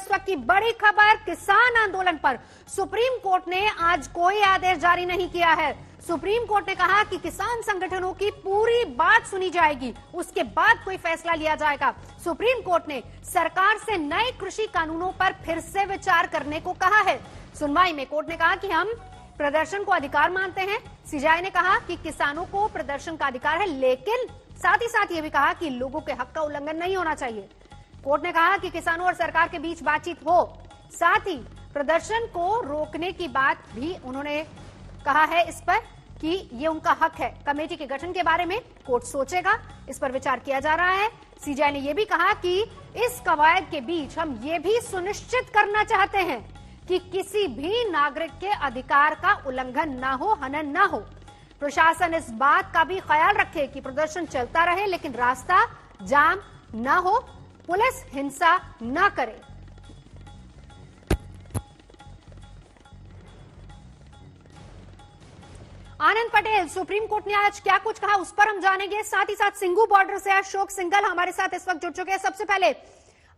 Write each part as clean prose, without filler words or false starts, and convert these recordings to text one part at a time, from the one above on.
इस वक्त की बड़ी खबर किसान आंदोलन पर। सुप्रीम कोर्ट ने आज कोई आदेश जारी नहीं किया है। सुप्रीम कोर्ट ने कहा कि किसान संगठनों की पूरी बात सुनी जाएगी, उसके बाद कोई फैसला लिया जाएगा। सुप्रीम कोर्ट ने सरकार से नए कृषि कानूनों पर फिर से विचार करने को कहा है। सुनवाई में कोर्ट ने कहा कि हम प्रदर्शन को अधिकार मानते हैं। सीजेआई ने कहा कि किसानों को प्रदर्शन का अधिकार है, लेकिन साथ ही साथ ये भी कहा कि लोगों के हक का उल्लंघन नहीं होना चाहिए। कोर्ट ने कहा कि किसानों और सरकार के बीच बातचीत हो, साथ ही प्रदर्शन को रोकने की बात भी उन्होंने कहा है इस पर कि ये उनका हक है। कमेटी के गठन के बारे में कोर्ट सोचेगा, इस पर विचार किया जा रहा है। सीजेआई ने यह भी कहा कि इस कवायद के बीच हम ये भी सुनिश्चित करना चाहते हैं कि किसी भी नागरिक के अधिकार का उल्लंघन ना हो, हनन ना हो। प्रशासन इस बात का भी ख्याल रखे कि प्रदर्शन चलता रहे, लेकिन रास्ता जाम ना हो, पुलिस हिंसा ना करे। आनंद पटेल, सुप्रीम कोर्ट ने आज क्या कुछ कहा उस पर हम जानेंगे। साथ ही साथ सिंगू बॉर्डर से अशोक सिंघल हमारे साथ इस वक्त जुड़ चुके हैं। सबसे पहले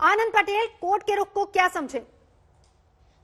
आनंद पटेल, कोर्ट के रुख को क्या समझे?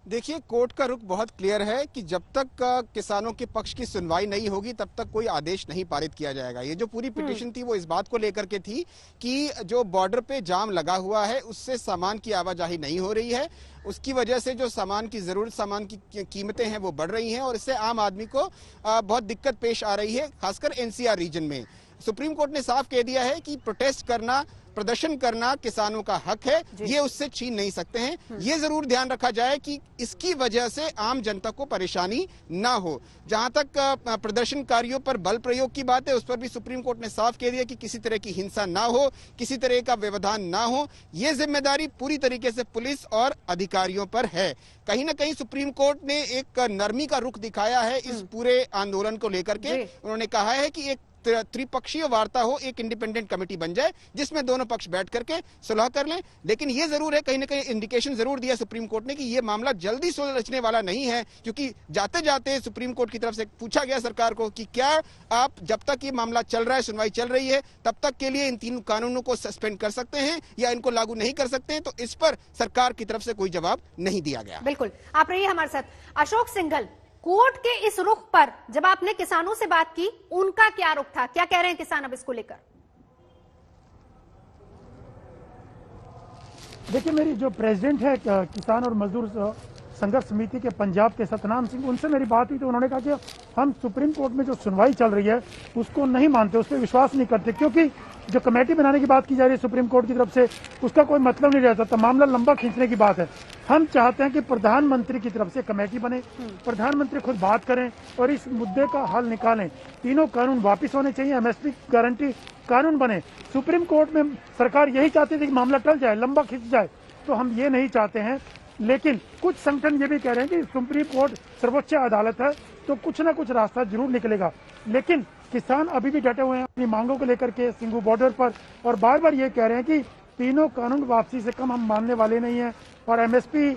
देखिए, कोर्ट का रुख बहुत क्लियर है कि जब तक किसानों के पक्ष की सुनवाई नहीं होगी तब तक कोई आदेश नहीं पारित किया जाएगा। ये जो पूरी पिटीशन थी वो इस बात को लेकर के थी कि जो बॉर्डर पे जाम लगा हुआ है उससे सामान की आवाजाही नहीं हो रही है, उसकी वजह से जो सामान की जरूरत, सामान की कीमतें हैं वो बढ़ रही हैं और इससे आम आदमी को बहुत दिक्कत पेश आ रही है, खासकर एनसीआर रीजन में। सुप्रीम कोर्ट ने साफ कह दिया है कि प्रोटेस्ट करना, प्रदर्शन करना किसानों का हक है, ये उससे छीन नहीं सकते हैं। ये जरूर ध्यान रखा जाए कि इसकी वजह से आम जनता को परेशानी ना हो। जहां तक प्रदर्शनकारियों पर बल प्रयोग की बात है, उस पर भी सुप्रीम कोर्ट ने साफ कह दिया कि किसी तरह की हिंसा ना हो, किसी तरह का व्यवधान ना हो। ये जिम्मेदारी पूरी तरीके से पुलिस और अधिकारियों पर है। कहीं ना कहीं सुप्रीम कोर्ट ने एक नरमी का रुख दिखाया है इस पूरे आंदोलन को लेकर के। उन्होंने कहा है कि एक त्रिपक्षीय वार्ता हो, एक इंडिपेंडेंट कमेटी बन जाए जिसमें दोनों पक्ष बैठ करके सुलह कर लें। लेकिन यह जरूर है, कहीं ना कहीं इंडिकेशन जरूर दिया सुप्रीम कोर्ट ने कि यह मामला जल्दी सुलझने वाला नहीं है, क्योंकि जाते जाते सुप्रीम कोर्ट की तरफ से पूछा गया सरकार को कि क्या आप जब तक ये मामला चल रहा है, सुनवाई चल रही है, तब तक के लिए इन तीन कानूनों को सस्पेंड कर सकते हैं या इनको लागू नहीं कर सकते हैं। तो इस पर सरकार की तरफ से कोई जवाब नहीं दिया गया। बिल्कुल, आप रहिए हमारे साथ। अशोक सिंघल, कोर्ट के इस रुख पर जब आपने किसानों से बात की, उनका क्या रुख था, क्या कह रहे हैं किसान अब इसको लेकर? देखिए, मेरी जो प्रेसिडेंट है किसान और मजदूर संघर्ष समिति के पंजाब के सतनाम सिंह, उनसे मेरी बात हुई तो उन्होंने कहा कि हम सुप्रीम कोर्ट में जो सुनवाई चल रही है उसको नहीं मानते, उस पर विश्वास नहीं करते, क्योंकि जो कमेटी बनाने की बात की जा रही है सुप्रीम कोर्ट की तरफ से उसका कोई मतलब नहीं रहता, तो मामला लंबा खींचने की बात है। हम चाहते हैं कि प्रधानमंत्री की तरफ से कमेटी बने, प्रधानमंत्री खुद बात करें और इस मुद्दे का हल निकालें। तीनों कानून वापिस होने चाहिए, एमएसपी गारंटी कानून बने। सुप्रीम कोर्ट में सरकार यही चाहती थी कि मामला टल जाए, लंबा खिंच जाए, तो हम ये नहीं चाहते हैं। लेकिन कुछ संगठन ये भी कह रहे हैं कि सुप्रीम कोर्ट सर्वोच्च अदालत है तो कुछ ना कुछ रास्ता जरूर निकलेगा। लेकिन किसान अभी भी डटे हुए हैं अपनी मांगों को लेकर के सिंगू बॉर्डर पर, और बार बार ये कह रहे हैं कि तीनों कानून वापसी से कम हम मानने वाले नहीं हैं और एमएसपी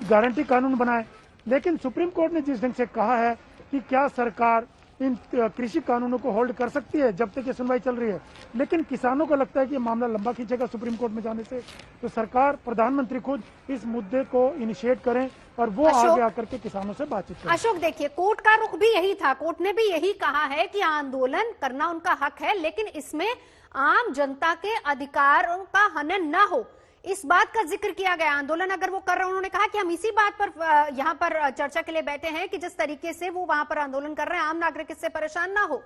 गारंटी कानून बनाए। लेकिन सुप्रीम कोर्ट ने जिस ढंग से कहा है कि क्या सरकार इन कृषि कानूनों को होल्ड कर सकती है जब तक ये सुनवाई चल रही है, लेकिन किसानों को लगता है कि मामला लंबा खींचेगा सुप्रीम कोर्ट में जाने से, तो सरकार, प्रधानमंत्री खुद इस मुद्दे को इनिशिएट करें और वो आगे आकर के किसानों से बातचीत करें। अशोक, देखिए, कोर्ट का रुख भी यही था, कोर्ट ने भी यही कहा है कि आंदोलन करना उनका हक है, लेकिन इसमें आम जनता के अधिकारों का हनन न हो, इस बात का जिक्र किया गया। आंदोलन अगर वो कर रहे हैं, उन्होंने कहा कि हम इसी बात पर यहाँ पर चर्चा के लिए बैठे हैं कि जिस तरीके से वो वहां पर आंदोलन कर रहे हैं, आम नागरिक इससे परेशान ना हो।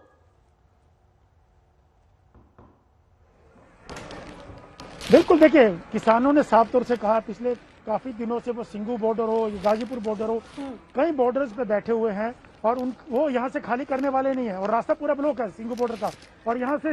बिल्कुल, देखिए, किसानों ने साफ तौर से कहा पिछले काफी दिनों से, वो सिंगू बॉर्डर हो, गाजीपुर बॉर्डर हो, कई बॉर्डर्स पे बैठे हुए हैं और वो यहाँ से खाली करने वाले नहीं है और रास्ता पूरा ब्लॉक है सिंगू बॉर्डर का। और यहाँ से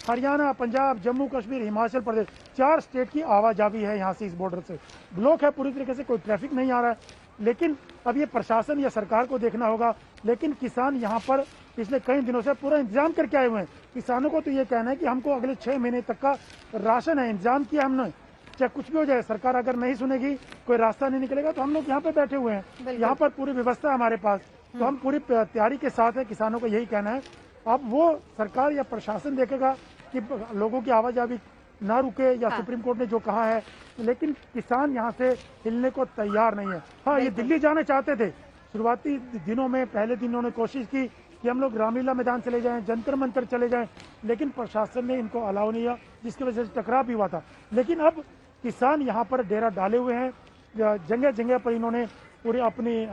हरियाणा, पंजाब, जम्मू कश्मीर, हिमाचल प्रदेश, 4 स्टेट की आवाजाही है यहाँ से, इस बॉर्डर से ब्लॉक है पूरी तरीके से, कोई ट्रैफिक नहीं आ रहा है। लेकिन अब ये प्रशासन या सरकार को देखना होगा। लेकिन किसान यहाँ पर पिछले कई दिनों से पूरा इंतजाम करके आए हुए हैं। किसानों को तो ये कहना है कि हमको अगले 6 महीने तक का राशन है, इंतजाम किया हमने, चाहे कुछ भी हो जाए, सरकार अगर नहीं सुनेगी, कोई रास्ता नहीं निकलेगा, तो हम लोग यहाँ पे बैठे हुए हैं। यहाँ पर पूरी व्यवस्था है हमारे पास, तो हम पूरी तैयारी के साथ है। किसानों को यही कहना है, अब वो सरकार या प्रशासन देखेगा कि लोगों की आवाजाही ना रुके या सुप्रीम कोर्ट ने जो कहा है, लेकिन किसान यहाँ से हिलने को तैयार नहीं है। हाँ, ये दिल्ली जाना चाहते थे। शुरुआती दिनों में, पहले दिन उन्होंने कोशिश की कि हम लोग रामलीला मैदान चले जाएं, जंतर मंतर चले जाएं, लेकिन प्रशासन ने इनको अलाउ नहीं किया, जिसकी वजह से टकराव भी हुआ था। लेकिन अब किसान यहाँ पर डेरा डाले हुए हैं, जगह जगह पर इन्होंने पूरे अपनी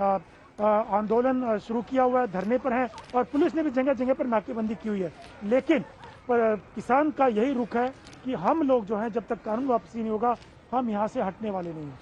आंदोलन शुरू किया हुआ है, धरने पर है, और पुलिस ने भी जगह जगह पर नाकेबंदी की हुई है। लेकिन किसान का यही रुख है कि हम लोग जो है, जब तक कानून वापसी नहीं होगा, हम यहाँ से हटने वाले नहीं हैं।